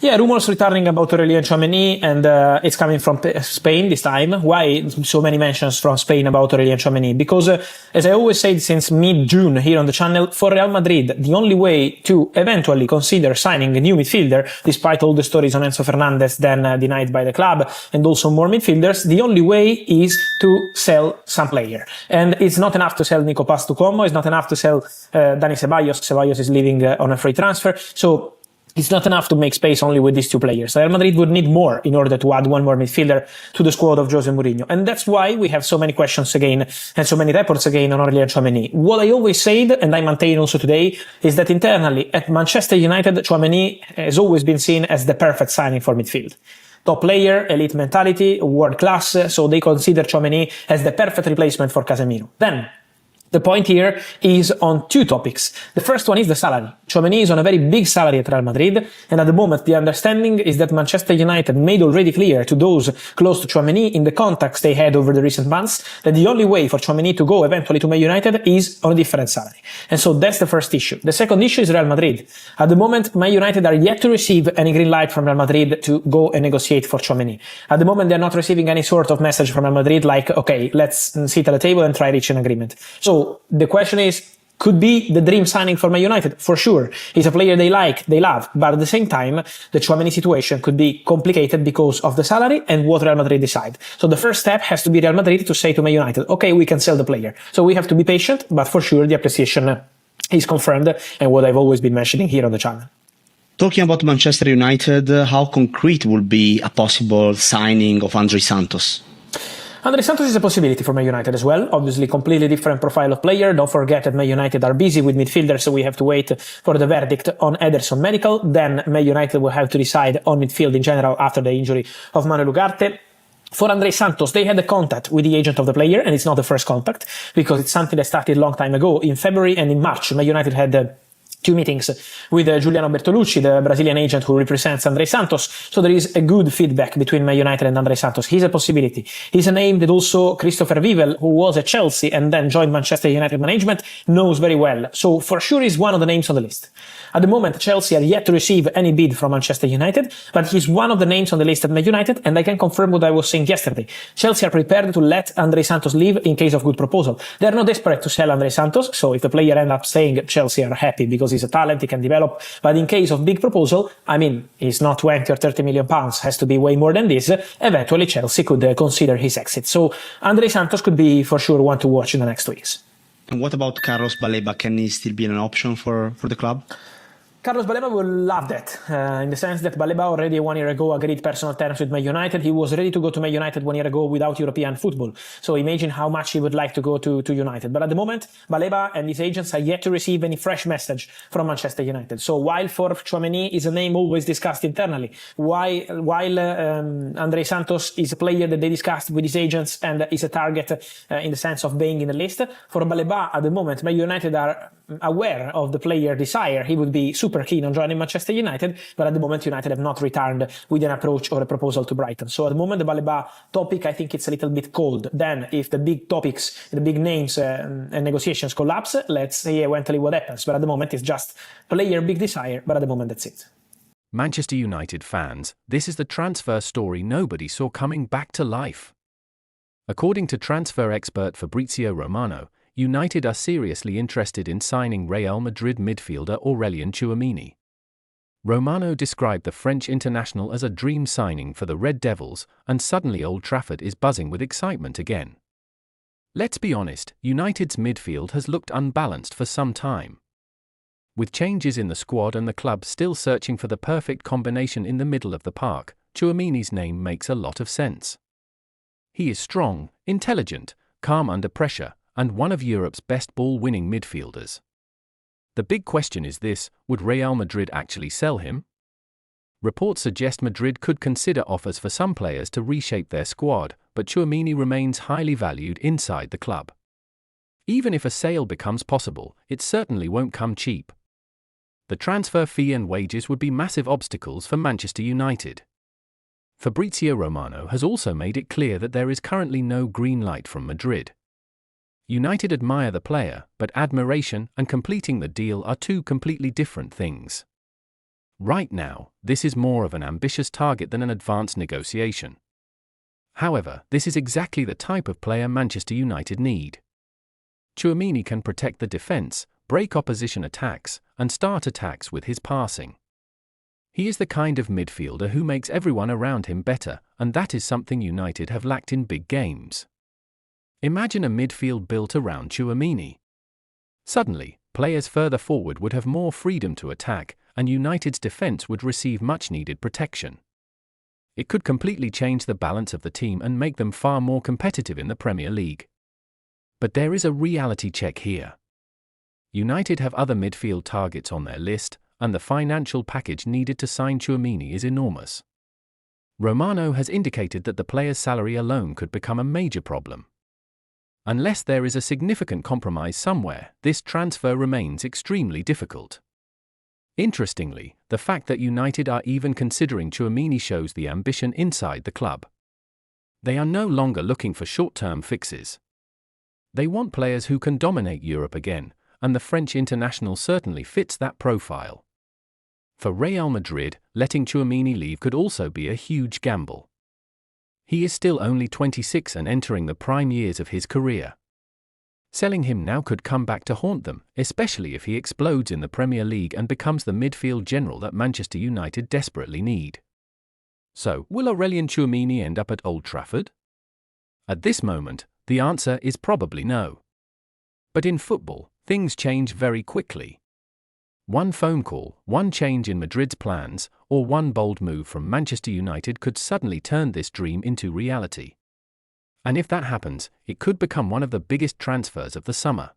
Yeah, rumors returning about Aurelien Tchouameni, and it's coming from Spain this time. Why so many mentions from Spain about Aurelien Tchouameni? Because, as I always said since mid-June here on the channel, for Real Madrid, the only way to eventually consider signing a new midfielder, despite all the stories on Enzo Fernandez then denied by the club, and also more midfielders, the only way is to sell some player. And it's not enough to sell Nico Paz to Como, it's not enough to sell Dani Ceballos. Ceballos is leaving on a free transfer. So it's not enough to make space only with these two players. Real Madrid would need more in order to add one more midfielder to the squad of Jose Mourinho. And that's why we have so many questions again and so many reports again on Aurelien Tchouameni. What I always said, and I maintain also today, is that internally at Manchester United, Tchouameni has always been seen as the perfect signing for midfield. Top player, elite mentality, world class, so they consider Tchouameni as the perfect replacement for Casemiro. Then, the point here is on two topics. The first one is the salary. Tchouameni is on a very big salary at Real Madrid, and at the moment the understanding is that Manchester United made already clear to those close to Tchouameni in the contacts they had over the recent months that the only way for Tchouameni to go eventually to Man United is on a different salary. And so that's the first issue. The second issue is Real Madrid. At the moment, Man United are yet to receive any green light from Real Madrid to go and negotiate for Tchouameni. At the moment, they're not receiving any sort of message from Real Madrid like, okay, let's sit at the table and try to reach an agreement. So the question is, could be the dream signing for Man United, for sure. He's a player they like, they love, but at the same time, the Tchouameni situation could be complicated because of the salary and what Real Madrid decide. So the first step has to be Real Madrid to say to Man United, okay, we can sell the player. So we have to be patient, but for sure the appreciation is confirmed, and what I've always been mentioning here on the channel. Talking about Manchester United, how concrete will be a possible signing of André Santos? André Santos is a possibility for Man United as well. Obviously, completely different profile of player. Don't forget that Man United are busy with midfielders, so we have to wait for the verdict on Ederson medical. Then Man United will have to decide on midfield in general after the injury of Manuel Ugarte. For André Santos, they had a contact with the agent of the player, and it's not the first contact, because it's something that started a long time ago. In February and in March, Man United had two meetings with Giuliano Bertolucci, the Brazilian agent who represents André Santos. So there is a good feedback between Man United and André Santos. He's a possibility. He's a name that also Christopher Vivel, who was at Chelsea and then joined Manchester United management, knows very well. So for sure he's one of the names on the list. At the moment, Chelsea are yet to receive any bid from Manchester United, but he's one of the names on the list at Man United, and I can confirm what I was saying yesterday. Chelsea are prepared to let André Santos leave in case of good proposal. They're not desperate to sell André Santos, so if the player ends up staying, Chelsea are happy because he's a talent, he can develop. But in case of big proposal, I mean, it's not 20 or 30 million pounds, has to be way more than this. Eventually, Chelsea could consider his exit. So André Santos could be for sure one to watch in the next weeks. And what about Carlos Baleba? Can he still be an option for the club? Carlos Baleba will love that, in the sense that Baleba already 1 year ago agreed personal terms with Man United. He was ready to go to Man United 1 year ago without European football. So imagine how much he would like to go to United. But at the moment, Baleba and his agents are yet to receive any fresh message from Manchester United. So while for Tchouameni is a name always discussed internally, while André Santos is a player that they discussed with his agents and is a target in the sense of being in the list, for Baleba at the moment, Man United are aware of the player desire. He would be super keen on joining Manchester United, but at the moment United have not returned with an approach or a proposal to Brighton. So at the moment the Baleba topic, I think it's a little bit cold. Then if the big topics, the big names and negotiations collapse, let's see eventually what happens. But at the moment it's just player big desire, but at the moment that's it. Manchester United fans, this is the transfer story nobody saw coming back to life. According to transfer expert Fabrizio Romano, United are seriously interested in signing Real Madrid midfielder Aurelien Tchouameni. Romano described the French international as a dream signing for the Red Devils, and suddenly Old Trafford is buzzing with excitement again. Let's be honest, United's midfield has looked unbalanced for some time. With changes in the squad and the club still searching for the perfect combination in the middle of the park, Tchouameni's name makes a lot of sense. He is strong, intelligent, calm under pressure, and one of Europe's best ball-winning midfielders. The big question is this: would Real Madrid actually sell him? Reports suggest Madrid could consider offers for some players to reshape their squad, but Tchouameni remains highly valued inside the club. Even if a sale becomes possible, it certainly won't come cheap. The transfer fee and wages would be massive obstacles for Manchester United. Fabrizio Romano has also made it clear that there is currently no green light from Madrid. United admire the player, but admiration and completing the deal are two completely different things. Right now, this is more of an ambitious target than an advanced negotiation. However, this is exactly the type of player Manchester United need. Tchouaméni can protect the defense, break opposition attacks, and start attacks with his passing. He is the kind of midfielder who makes everyone around him better, and that is something United have lacked in big games. Imagine a midfield built around Tchouaméni. Suddenly, players further forward would have more freedom to attack, and United's defense would receive much-needed protection. It could completely change the balance of the team and make them far more competitive in the Premier League. But there is a reality check here. United have other midfield targets on their list, and the financial package needed to sign Tchouaméni is enormous. Romano has indicated that the player's salary alone could become a major problem. Unless there is a significant compromise somewhere, this transfer remains extremely difficult. Interestingly, the fact that United are even considering Tchouaméni shows the ambition inside the club. They are no longer looking for short-term fixes. They want players who can dominate Europe again, and the French international certainly fits that profile. For Real Madrid, letting Tchouaméni leave could also be a huge gamble. He is still only 26 and entering the prime years of his career. Selling him now could come back to haunt them, especially if he explodes in the Premier League and becomes the midfield general that Manchester United desperately need. So, will Aurélien Tchouaméni end up at Old Trafford? At this moment, the answer is probably no. But in football, things change very quickly. One phone call, one change in Madrid's plans, or one bold move from Manchester United could suddenly turn this dream into reality. And if that happens, it could become one of the biggest transfers of the summer.